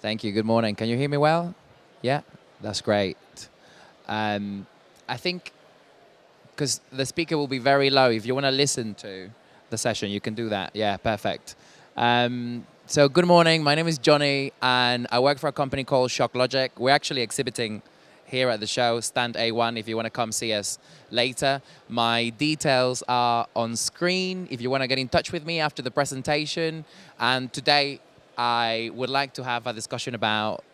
Thank you. Good morning. Can you hear me well? Yeah, that's great. I think because the speaker will be very low, if you want to listen to the session, you can do that. Yeah, perfect. So good morning. My name is Johnny, and I work for a company called Shock Logic. We're actually exhibiting here at the show, stand A1, if you want to come see us later. My details are on screen if you want to get in touch with me after the presentation. And today, I would like to have a discussion about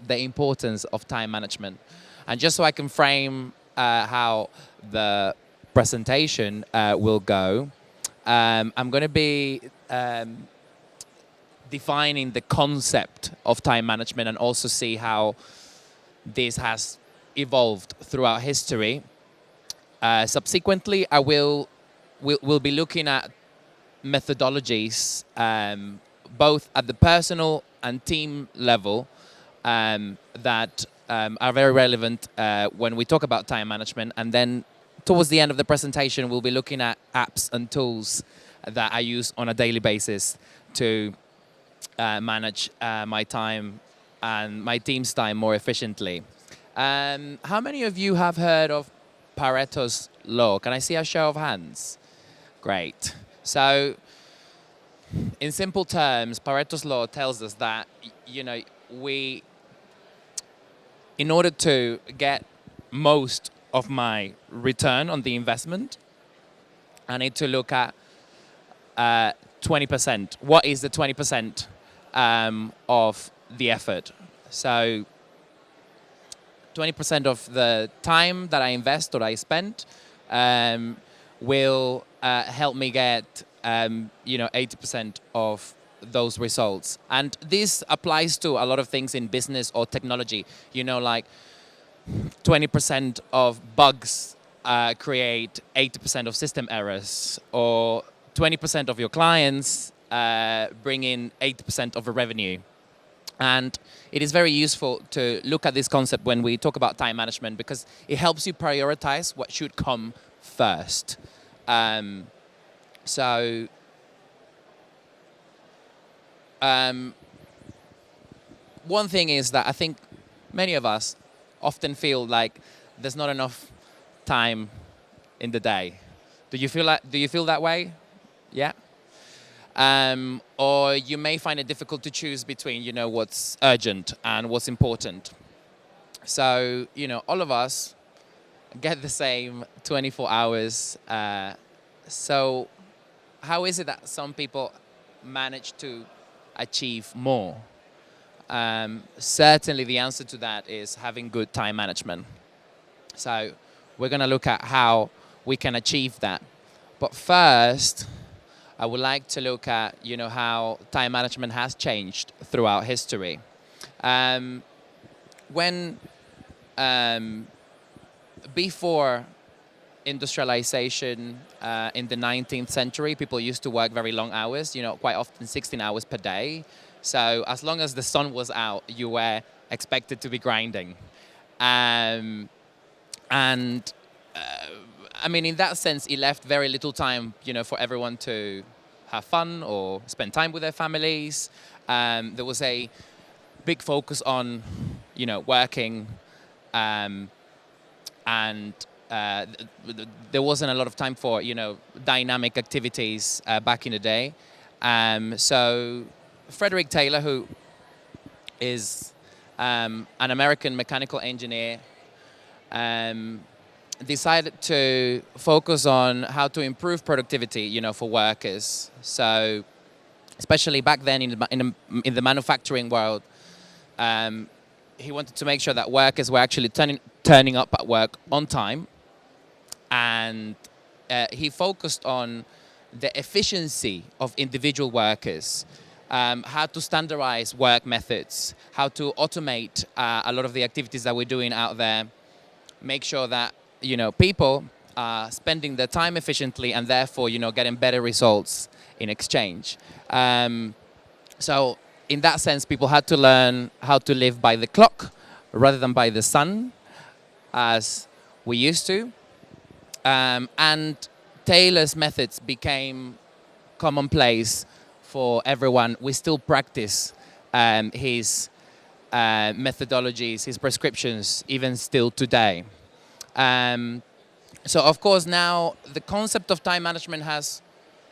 the importance of time management. And just so I can frame how the presentation will go, I'm going to be defining the concept of time management and also see how this has evolved throughout history. Subsequently, I will be looking at methodologies, both at the personal and team level, that are very relevant when we talk about time management. And then towards the end of the presentation, we'll be looking at apps and tools that I use on a daily basis to manage my time and my team's time more efficiently. How many of you have heard of Pareto's law? Can I see a show of hands? Great. So, in simple terms, Pareto's law tells us that, in order to get most of my return on the investment, I need to look at 20%. What is the 20% of the effort? So 20% of the time that I invest or I spend will help me get 80% of those results. And this applies to a lot of things in business or technology. Like 20% of bugs create 80% of system errors, or 20% of your clients bring in 80% of the revenue. And it is very useful to look at this concept when we talk about time management, because it helps you prioritize what should come first. One thing is that I think many of us often feel like there's not enough time in the day. Do you feel that way? Yeah. Or you may find it difficult to choose between, what's urgent and what's important. So, all of us get the same 24 hours. So how is it that some people manage to achieve more? Certainly the answer to that is having good time management. So we're going to look at how we can achieve that. But first, I would like to look at, how time management has changed throughout history. Before industrialization in the 19th century, people used to work very long hours, quite often 16 hours per day. So as long as the sun was out, you were expected to be grinding. In that sense, it left very little time, for everyone to have fun or spend time with their families. There was a big focus on, working, and there wasn't a lot of time for, dynamic activities back in the day. So Frederick Taylor, who is an American mechanical engineer, decided to focus on how to improve productivity, for workers. So, especially back then in the manufacturing world, he wanted to make sure that workers were actually turning up at work on time, and he focused on the efficiency of individual workers, how to standardize work methods, how to automate a lot of the activities that we're doing out there, make sure that people are spending their time efficiently and therefore, getting better results in exchange. So in that sense, people had to learn how to live by the clock rather than by the sun, as we used to. And Taylor's methods became commonplace for everyone. We still practice his methodologies, his prescriptions, even still today. Um, so of course now the concept of time management has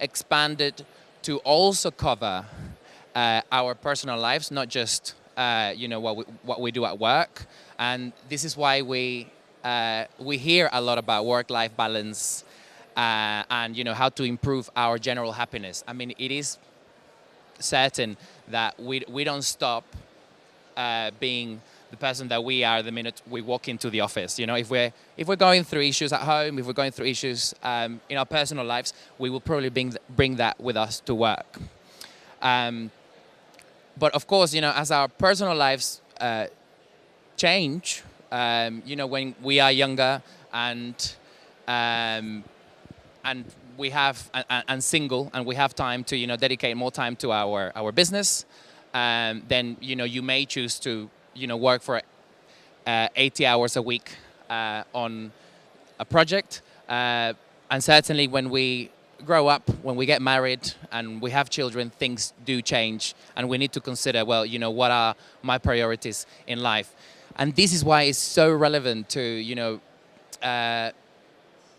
expanded to also cover our personal lives, not just what we do at work. And this is why we hear a lot about work-life balance and how to improve our general happiness. I mean, it is certain that we don't stop being the person that we are the minute we walk into the office. If we're going through issues at home, if we're going through issues in our personal lives, we will probably bring that with us to work. But of course, as our personal lives change, when we are younger um, and we have and single and we have time to dedicate more time to our business, then you may choose to work for 80 hours a week on a project, and certainly when we grow up, when we get married and we have children, things do change, and we need to consider, well, what are my priorities in life. And this is why it's so relevant to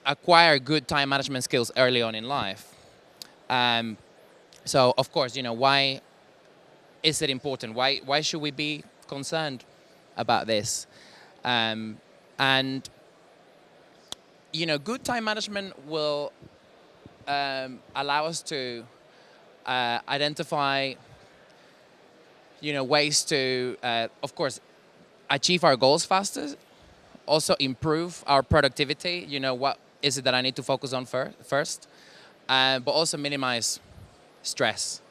acquire good time management skills early on in life. So of course, why is it important? Why should we be concerned about this? And good time management will allow us to identify ways to of course achieve our goals faster, also improve our productivity. What is it that I need to focus on first, but also minimize stress.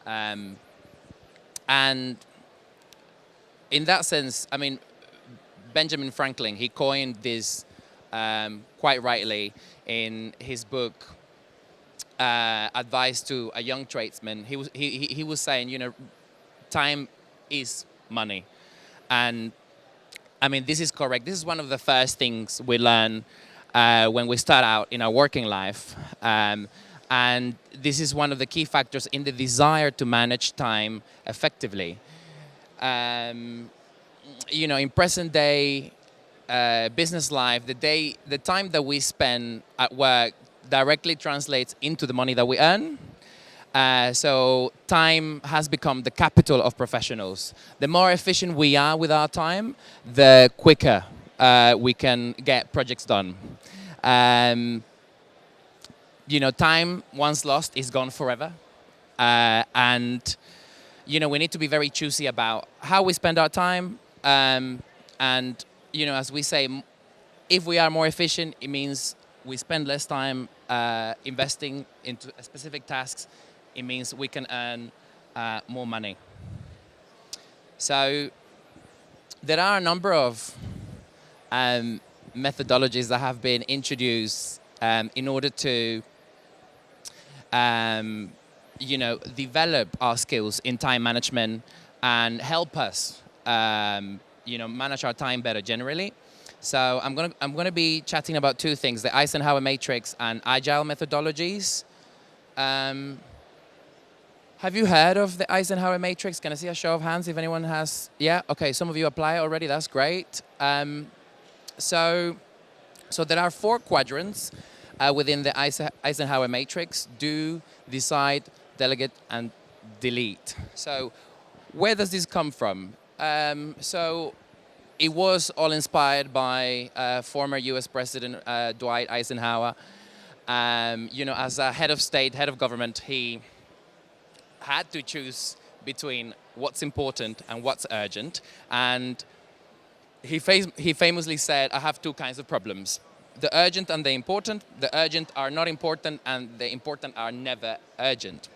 And in that sense, I mean, Benjamin Franklin, he coined this quite rightly in his book, Advice to a Young Tradesman. He was saying, time is money. And I mean, this is correct. This is one of the first things we learn when we start out in our working life. And this is one of the key factors in the desire to manage time effectively. In present day business life, the time that we spend at work directly translates into the money that we earn. So time has become the capital of professionals. The more efficient we are with our time, the quicker we can get projects done. Time once lost is gone forever. And we need to be very choosy about how we spend our time. And as we say, if we are more efficient, it means we spend less time investing into specific tasks. It means we can earn more money. So there are a number of methodologies that have been introduced in order to develop our skills in time management and help us manage our time better generally. So I'm gonna be chatting about two things: the Eisenhower matrix and agile methodologies. Have you heard of the Eisenhower matrix? Can I see a show of hands if anyone has? Yeah, okay, some of you apply already, that's great. So there are 4 quadrants within the Eisenhower matrix: do, decide, delegate, and delete. So where does this come from? So it was all inspired by former US President Dwight Eisenhower. As a head of state, head of government, he had to choose between what's important and what's urgent. And he famously said, I have 2 kinds of problems: the urgent and the important. The urgent are not important, and the important are never urgent.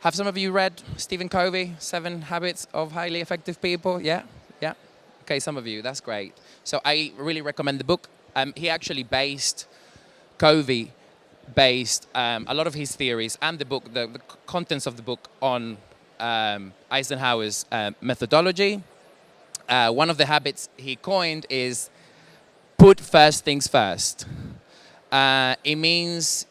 Have some of you read Stephen Covey, 7 Habits of Highly Effective People? Yeah? Yeah? Okay, some of you, that's great. So I really recommend the book. He actually Covey based a lot of his theories and the book, the contents of the book, on Eisenhower's methodology. One of the habits he coined is put first things first. It means,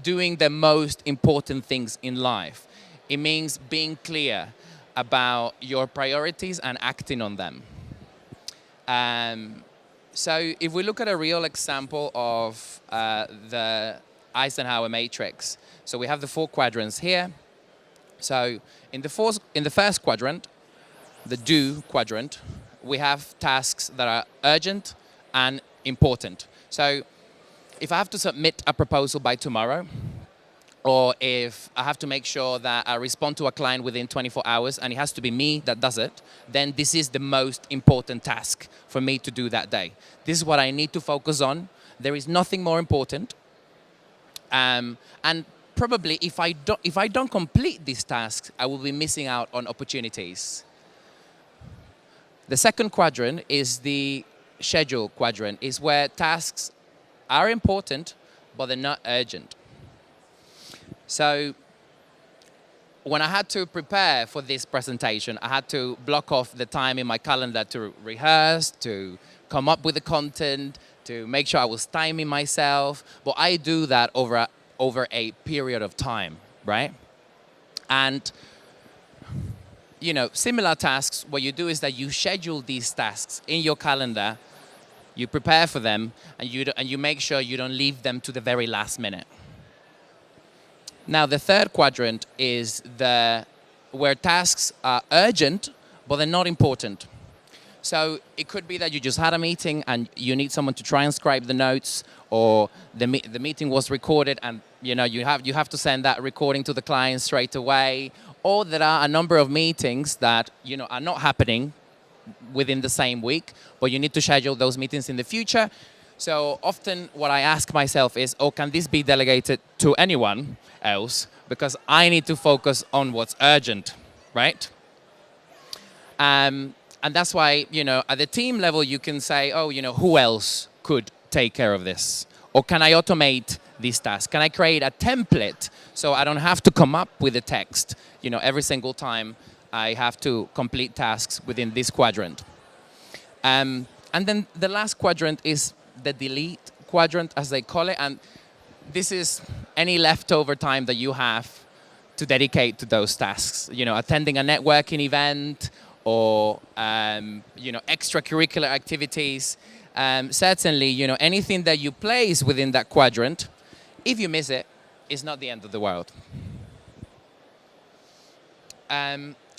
doing the most important things in life. It means being clear about your priorities and acting on them. Um, so if we look at a real example of the Eisenhower matrix, so we have the 4 quadrants here. So in the first quadrant, the do quadrant, we have tasks that are urgent and important. So if I have to submit a proposal by tomorrow, or if I have to make sure that I respond to a client within 24 hours and it has to be me that does it, then this is the most important task for me to do that day. This is what I need to focus on. There is nothing more important. And probably if I don't complete these tasks, I will be missing out on opportunities. The second quadrant is the schedule quadrant, is where tasks are important, but they're not urgent. So when I had to prepare for this presentation, I had to block off the time in my calendar to rehearse, to come up with the content, to make sure I was timing myself. But I do that over a period of time, right? And you know, similar tasks, what you do is that you schedule these tasks in your calendar, you prepare for them, and you make sure you don't leave them to the very last minute. Now, the third quadrant is where tasks are urgent, but they're not important. So it could be that you just had a meeting and you need someone to transcribe the notes, or the meeting was recorded and you have to send that recording to the client straight away, or there are a number of meetings that are not happening within the same week, but you need to schedule those meetings in the future. So often what I ask myself is, can this be delegated to anyone else? Because I need to focus on what's urgent, right? And that's why, at the team level, you can say, who else could take care of this? Or can I automate these tasks? Can I create a template so I don't have to come up with a text, every single time I have to complete tasks within this quadrant? And then the last quadrant is the delete quadrant, as they call it. And this is any leftover time that you have to dedicate to those tasks. Attending a networking event, or extracurricular activities. Certainly, anything that you place within that quadrant, if you miss it, it's not the end of the world.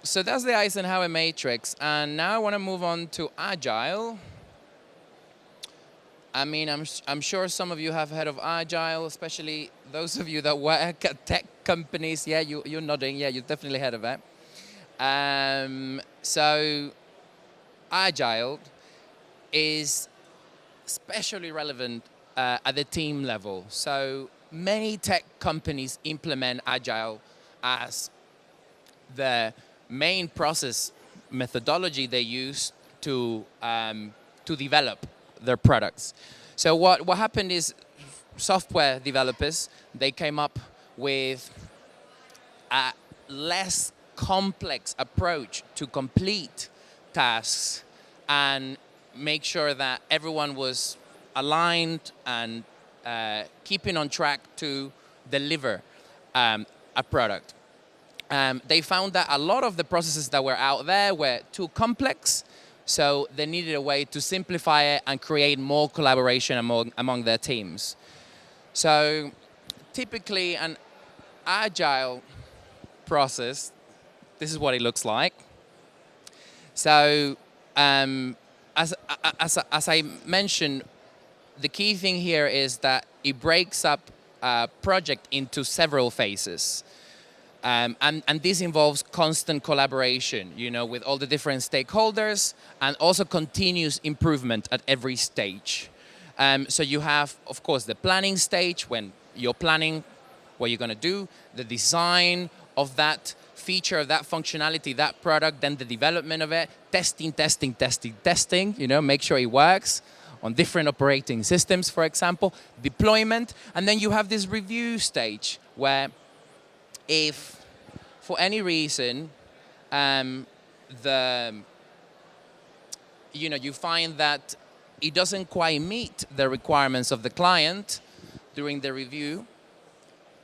So that's the Eisenhower matrix. And now I want to move on to Agile. I mean, I'm sure some of you have heard of Agile, especially those of you that work at tech companies. Yeah, you're nodding. Yeah, you've definitely heard of it. So Agile is especially relevant at the team level. So many tech companies implement Agile as the main process methodology they use to develop their products. So what happened is, software developers, they came up with a less complex approach to complete tasks and make sure that everyone was aligned and keeping on track to deliver a product. They found that a lot of the processes that were out there were too complex, so they needed a way to simplify it and create more collaboration among their teams. So typically an Agile process, this is what it looks like. So as I mentioned, the key thing here is that it breaks up a project into several phases. And this involves constant collaboration, with all the different stakeholders, and also continuous improvement at every stage. So you have, of course, the planning stage, when you're planning what you're going to do, the design of that feature, of that functionality, that product, then the development of it, testing, make sure it works on different operating systems, for example, deployment, and then you have this review stage where, if for any reason you find that it doesn't quite meet the requirements of the client during the review,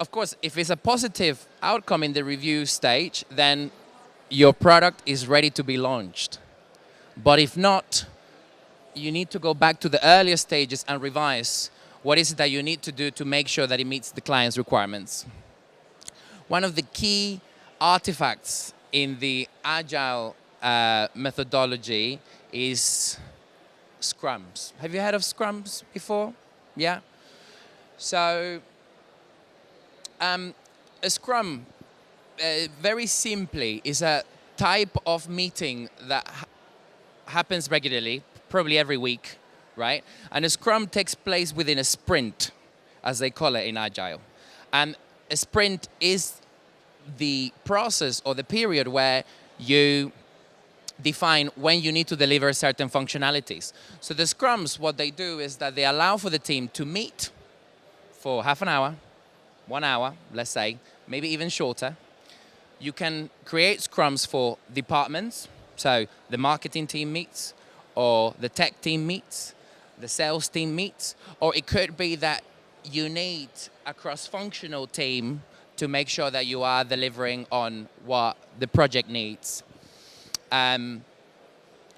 of course, if it's a positive outcome in the review stage, then your product is ready to be launched. But if not, you need to go back to the earlier stages and revise what is it that you need to do to make sure that it meets the client's requirements. One of the key artifacts in the agile methodology is scrums. Have you heard of scrums before? Yeah? So a scrum, very simply, is a type of meeting that happens regularly, probably every week, right? And a scrum takes place within a sprint, as they call it in Agile. And a sprint is the process or the period where you define when you need to deliver certain functionalities. So the scrums, what they do is that they allow for the team to meet for half an hour, 1 hour, let's say, maybe even shorter. You can create scrums for departments. So the marketing team meets, or the tech team meets, the sales team meets, or it could be that you need a cross-functional team to make sure that you are delivering on what the project needs.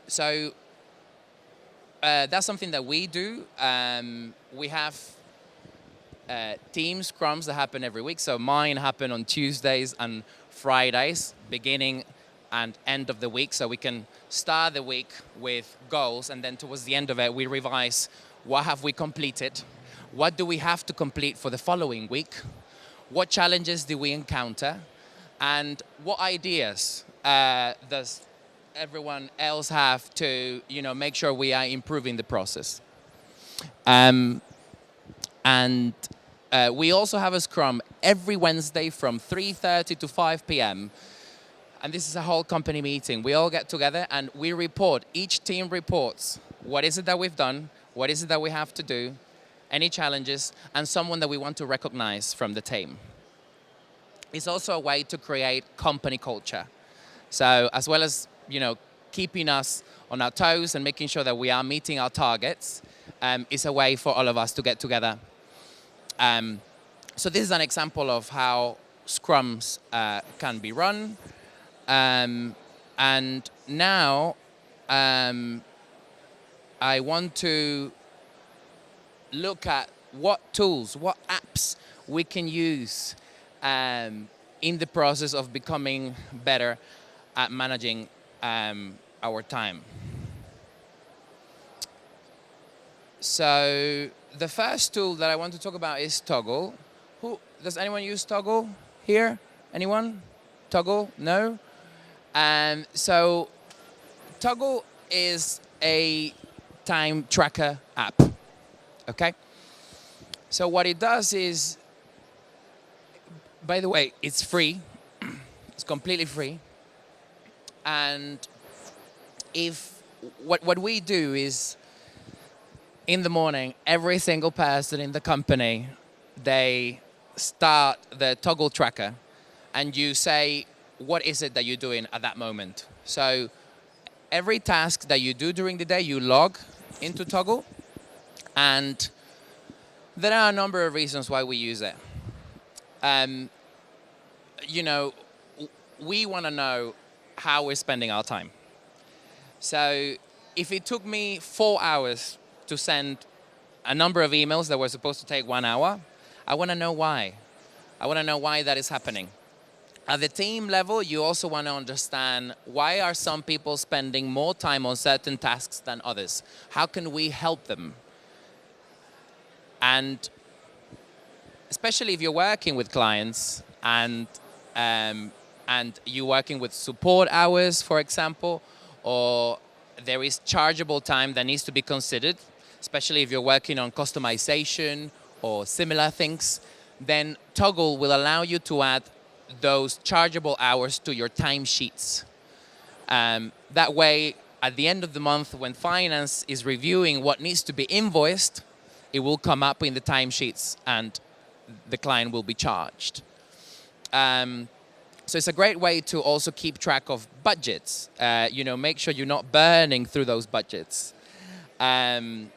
So that's something that we do. We have team scrums that happen every week. So mine happen on Tuesdays and Fridays, beginning and end of the week. So we can start the week with goals, and then towards the end of it, we revise what have we completed, what do we have to complete for the following week, what challenges do we encounter, and what ideas does everyone else have to, make sure we are improving the process. And we also have a scrum every Wednesday from 3:30 to 5 p.m. And this is a whole company meeting. We all get together and we report. Each team reports what is it that we've done, what is it that we have to do, any challenges, and someone that we want to recognize from the team. It's also a way to create company culture. So as well as, keeping us on our toes and making sure that we are meeting our targets, it's a way for all of us to get together. So this is an example of how scrums can be run. And now I want to look at what tools, what apps we can use in the process of becoming better at managing our time. So the first tool that I want to talk about is Toggle. Does anyone use Toggle here? Anyone? Toggle? No? So Toggle is a time tracker app, okay? So what it does is, by the way, it's free. It's completely free. And what we do is, in the morning, every single person in the company, they start the Toggle tracker, and you say, what is it that you're doing at that moment? So every task that you do during the day, you log into Toggle, and there are a number of reasons why we use it. We want to know how we're spending our time. So if it took me 4 hours to send a number of emails that were supposed to take 1 hour, I want to know why. I want to know why that is happening. At the team level, you also want to understand why are some people spending more time on certain tasks than others? How can we help them? And especially if you're working with clients and you're working with support hours, for example, or there is chargeable time that needs to be considered, especially if you're working on customization or similar things, then Toggle will allow you to add those chargeable hours to your timesheets. That way, at the end of the month, when finance is reviewing what needs to be invoiced, it will come up in the timesheets and the client will be charged. So it's a great way to also keep track of budgets. Make sure you're not burning through those budgets. And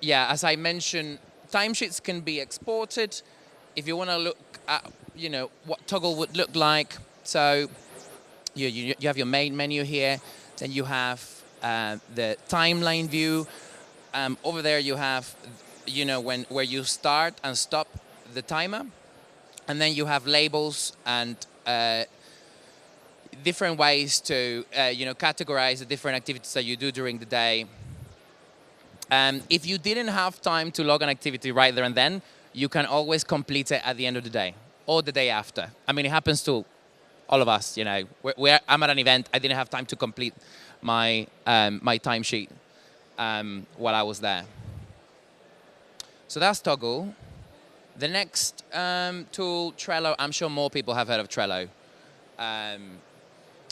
yeah, as I mentioned, timesheets can be exported. If you want to look at, what toggle would look like, so you have your main menu here. Then you have the timeline view. Over there you have, where you start and stop the timer, and then you have labels and different ways to categorize the different activities that you do during the day. If you didn't have time to log an activity right there and then, you can always complete it at the end of the day or the day after. I mean, it happens to all of us. I'm at an event. I didn't have time to complete my my timesheet while I was there. So that's Toggle. The next tool, Trello. I'm sure more people have heard of Trello.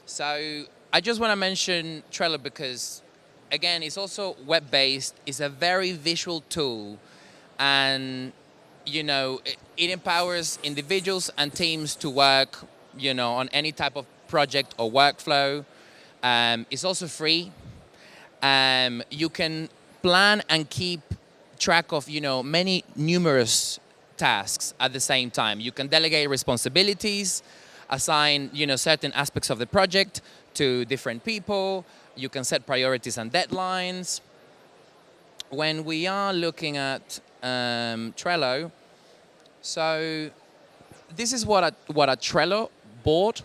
So I just want to mention Trello because, again, it's also web-based. It's a very visual tool, and it empowers individuals and teams to work, on any type of project or workflow. It's also free. You can plan and keep track of, many numerous tasks at the same time. You can delegate responsibilities, assign, certain aspects of the project to different people. You can set priorities and deadlines. When we are looking at Trello, so this is what a Trello board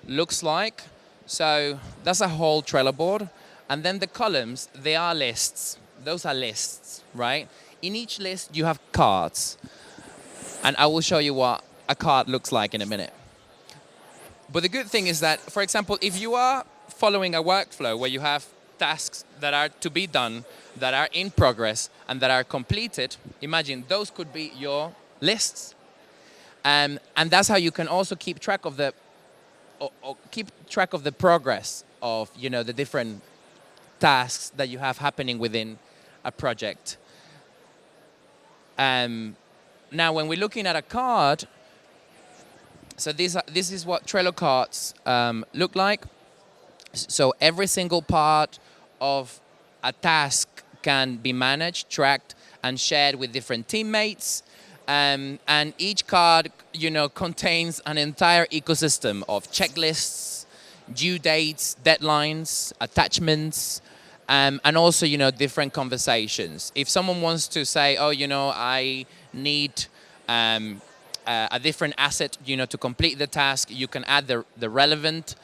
looks like. So that's a whole Trello board. And then the columns, they are lists. Those are lists, right? In each list, you have cards. And I will show you what a card looks like in a minute. But the good thing is that, for example, if you are following a workflow where you have tasks that are to be done, that are in progress, and that are completed, imagine those could be your lists. And that's how you can also keep track of the progress of the different tasks that you have happening within a project. Now, when we're looking at a card, so this is what Trello cards look like. So every single part of a task can be managed, tracked, and shared with different teammates. And each card, contains an entire ecosystem of checklists, due dates, deadlines, attachments, and also, different conversations. If someone wants to say, oh, I need a different asset, to complete the task, you can add the relevant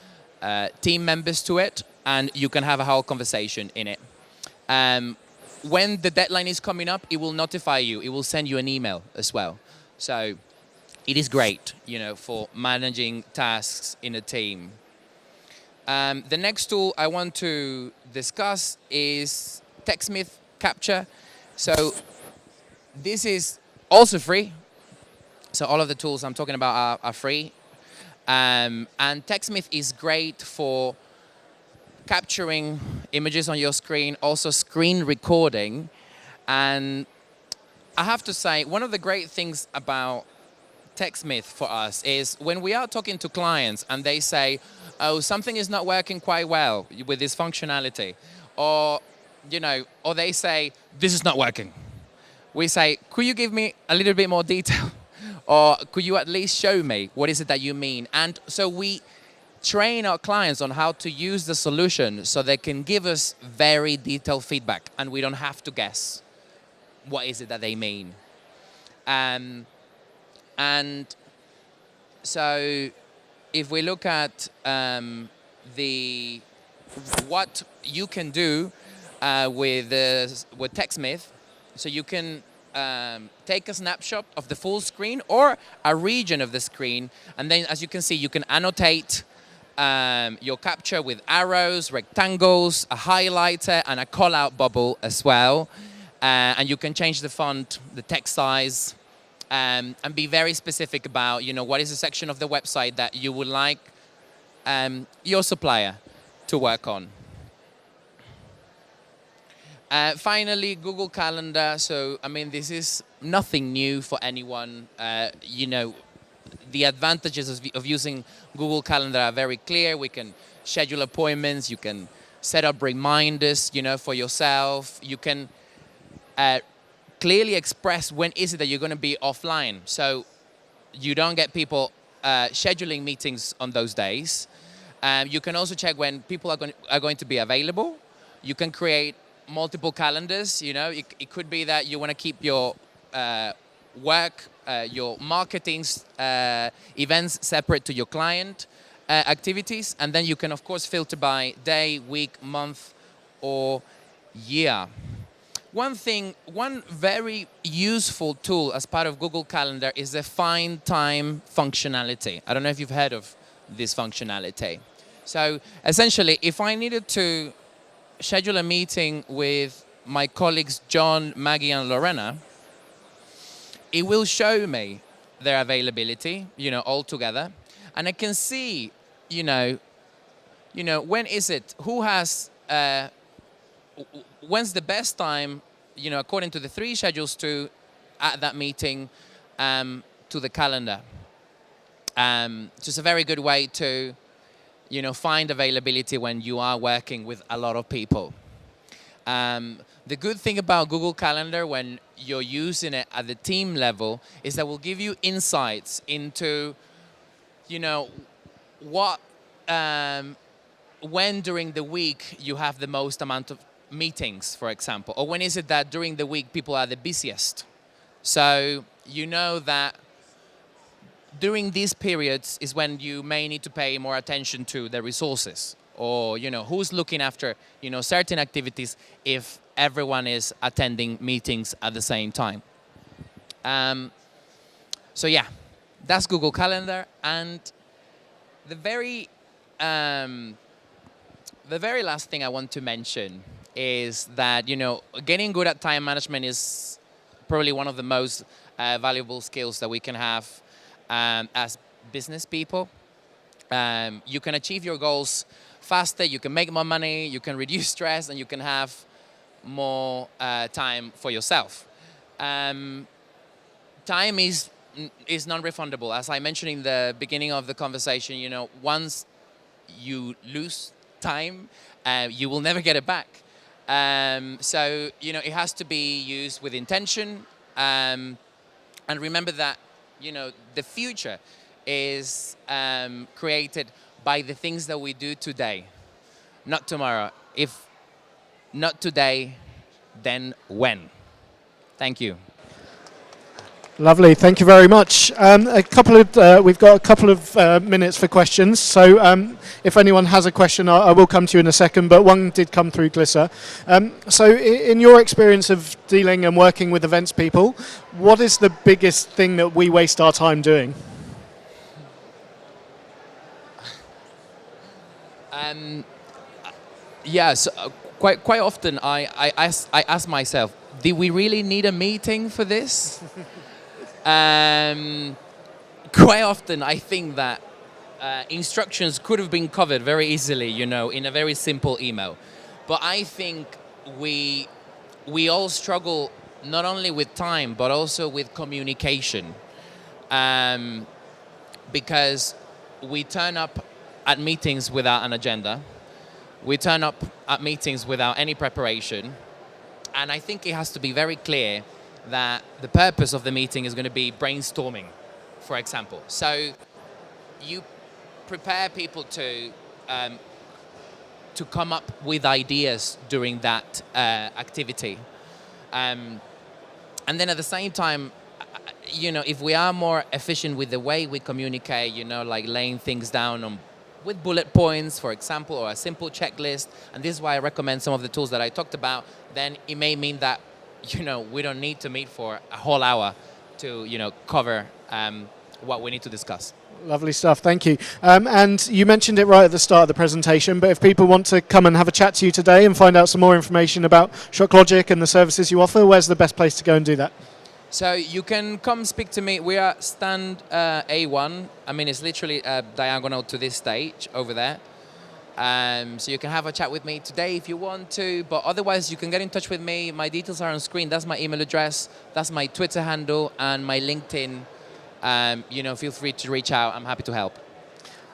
team members to it, and you can have a whole conversation in it. When the deadline is coming up, it will notify you. It will send you an email as well. So it is great, for managing tasks in a team. The next tool I want to discuss is TechSmith Capture. So this is also free. So all of the tools I'm talking about are free. And TechSmith is great for capturing images on your screen, also screen recording. And I have to say, one of the great things about TechSmith for us is when we are talking to clients and they say, oh, something is not working quite well with this functionality, or they say, this is not working. We say, could you give me a little bit more detail? Or could you at least show me what is it that you mean? And so we train our clients on how to use the solution so they can give us very detailed feedback and we don't have to guess what is it that they mean. And so if we look at what you can do with TechSmith, so you can take a snapshot of the full screen or a region of the screen, and then as you can see, you can annotate your capture with arrows, rectangles, a highlighter, and a call-out bubble as well. And you can change the font, the text size, and be very specific about, what is the section of the website that you would like your supplier to work on. Finally, Google Calendar. So, this is nothing new for anyone. The advantages of using Google Calendar are very clear. We can schedule appointments. You can set up reminders, for yourself. You can clearly express when is it that you're going to be offline. So you don't get people scheduling meetings on those days. You can also check when people are going to be available. You can create multiple calendars. You know, it could be that you want to keep your work, your marketing events separate to your client activities, and then you can of course filter by day, week, month, or year. One very useful tool as part of Google Calendar is the Find Time functionality. I don't know if you've heard of this functionality. So essentially, if I needed to schedule a meeting with my colleagues John, Maggie, and Lorena, it will show me their availability, all together, and I can see, when is it, who has, when's the best time, according to the 3 schedules to add that meeting to the calendar. Just a very good way to, find availability when you are working with a lot of people. The good thing about Google Calendar when you're using it at the team level is that it will give you insights into, what, when during the week you have the most amount of meetings, for example, or when is it that during the week people are the busiest. So you know that during these periods is when you may need to pay more attention to the resources, or who's looking after certain activities if everyone is attending meetings at the same time. So yeah, that's Google Calendar. And the very last thing I want to mention is that getting good at time management is probably one of the most valuable skills that we can have as business people. You can achieve your goals faster, you can make more money, you can reduce stress, and you can have more time for yourself. Time is non-refundable. As I mentioned in the beginning of the conversation, once you lose time, you will never get it back. So, it has to be used with intention. And remember that, the future is created by the things that we do today, not tomorrow. If not today, then when? Thank you. Lovely, thank you very much. We've got a couple of minutes for questions. So if anyone has a question, I will come to you in a second, but one did come through Glisser. So in your experience of dealing and working with events people, what is the biggest thing that we waste our time doing? Yes, quite often I ask myself, do we really need a meeting for this? Quite often I think that instructions could have been covered very easily, in a very simple email. But I think we all struggle not only with time, but also with communication. Because we turn up at meetings without an agenda. We turn up at meetings without any preparation. And I think it has to be very clear that the purpose of the meeting is going to be brainstorming, for example. So you prepare people to come up with ideas during that activity. And then at the same time, if we are more efficient with the way we communicate, like laying things down with bullet points, for example, or a simple checklist, and this is why I recommend some of the tools that I talked about, then it may mean that, we don't need to meet for a whole hour to, cover what we need to discuss. Lovely stuff, thank you. And you mentioned it right at the start of the presentation, but if people want to come and have a chat to you today and find out some more information about ShockLogic and the services you offer, where's the best place to go and do that? So you can come speak to me. We are stand A1. I mean, it's literally diagonal to this stage over there. So you can have a chat with me today if you want to, but otherwise you can get in touch with me. My details are on screen. That's my email address. That's my Twitter handle and my LinkedIn. Feel free to reach out. I'm happy to help.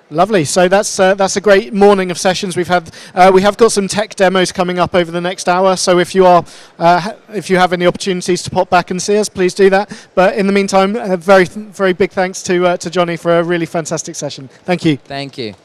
Lovely. So that's a great morning of sessions we've had. We have got some tech demos coming up over the next hour. So if you have any opportunities to pop back and see us, please do that. But in the meantime, a very big thanks to Johnny for a really fantastic session. Thank you. Thank you.